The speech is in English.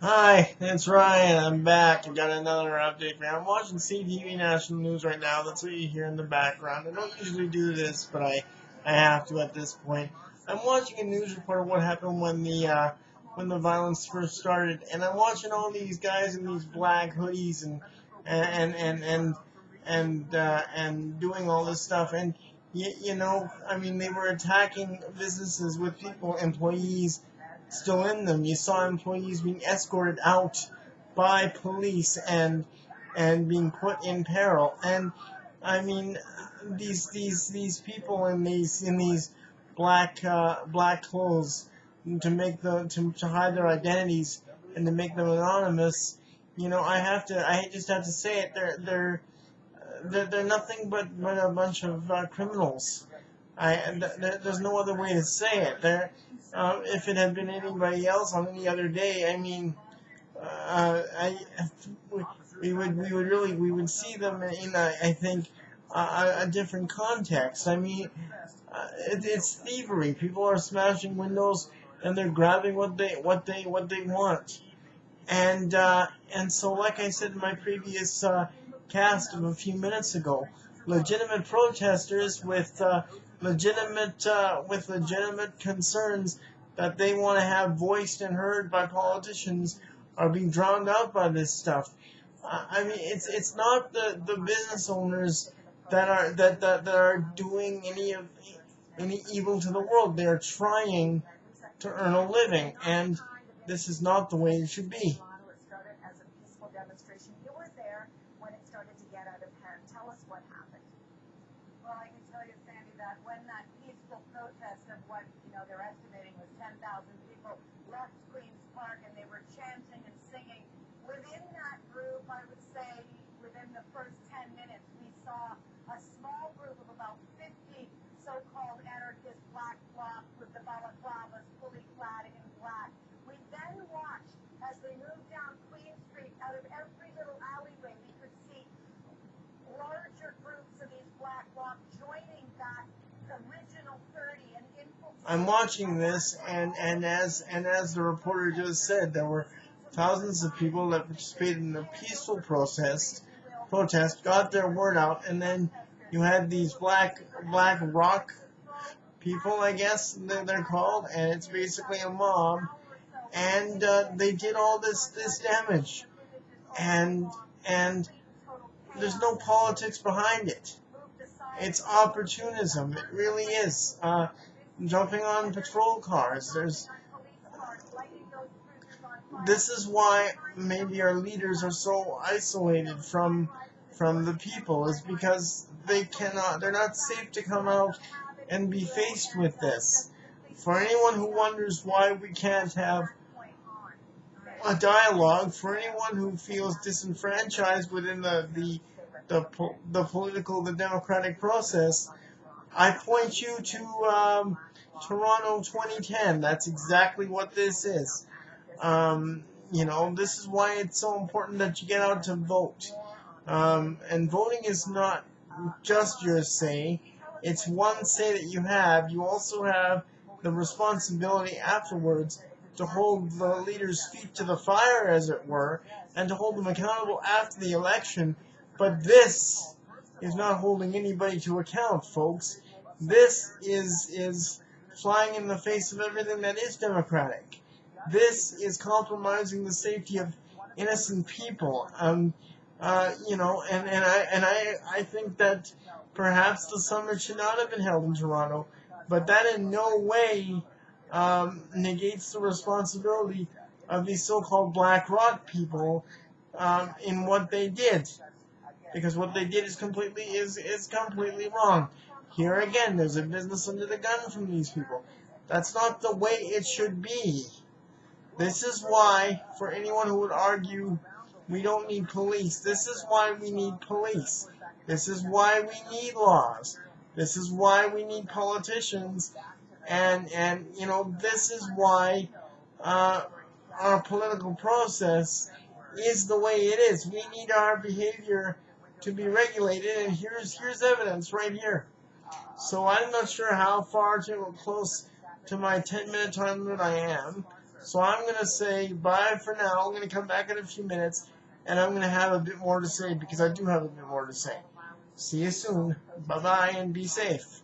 Hi, it's Ryan. I'm back. I got another update for you. I'm watching CTV National News right now. That's what you hear in the background. I don't usually do this, but I have to at this point. I'm watching a news report of what happened when the violence first started, and I'm watching all these guys in these black hoodies and and and and doing all this stuff. And I mean, they were attacking businesses with people, employees still in them. You saw employees being escorted out by police and being put in peril. And I mean, these people in these black clothes to hide their identities and to make them anonymous. I just have to say it. They're nothing but a bunch of criminals. There's no other way to say it. If it had been anybody else on any other day, I mean, I we would see them in I think a different context. I mean, it's thievery. People are smashing windows and they're grabbing what they want. And so, like I said in my previous cast of a few minutes ago, legitimate protesters with legitimate concerns that they want to have voiced and heard by politicians are being drowned out by this stuff. I mean, it's not the business owners that are doing any evil to the world. They are trying to earn a living, and this is not the way it should be. Well, I can tell you, Sandy, that when that peaceful protest of what, they're estimating was 10,000 people left Queen's Park and they were chanting and singing, within that group, I would say, within the first 10 minutes, we saw a small group of about 50 so-called anarchist black blocs with the balaclavas fully clad in black. We then watched as they moved down Queen Street. Out of every little alleyway, we could see larger groups of these black blocs joining that original 30 and I'm infiltrating. watching this, and as the reporter just said, there were thousands of people that participated in the peaceful protest, got their word out, and then you had these black rock people, I guess they're called, and it's basically a mob, and they did all this damage, and and there's no politics behind it. It's opportunism. It really is. Jumping on patrol cars. This is why maybe our leaders are so isolated from the people, is because they're not safe to come out and be faced with this. For anyone who wonders why we can't have a dialogue, for anyone who feels disenfranchised within the democratic process, I point you to Toronto 2010. That's exactly what this is. This is why it's so important that you get out to vote. And voting is not just your say. It's one say that you have. You also have the responsibility afterwards to hold the leaders' feet to the fire, as it were, and to hold them accountable after the election. But this is not holding anybody to account, folks. This is flying in the face of everything that is democratic. This is compromising the safety of innocent people. And I think that perhaps the summit should not have been held in Toronto, but that in no way negates the responsibility of these so-called Black Rock people in what they did, because what they did is completely wrong. Here again, there's a business under the gun from these people. That's not the way it should be. This is why, for anyone who would argue we don't need police, this is why we need police. This is why we need laws. This is why we need politicians. And this is why uh, our political process is the way it is. We need our behavior to be regulated, and here's evidence right here. So I'm not sure how far close to my 10-minute time limit I am. So I'm going to say bye for now. I'm going to come back in a few minutes, and I'm going to have a bit more to say because I do have a bit more to say. See you soon. Bye-bye, and be safe.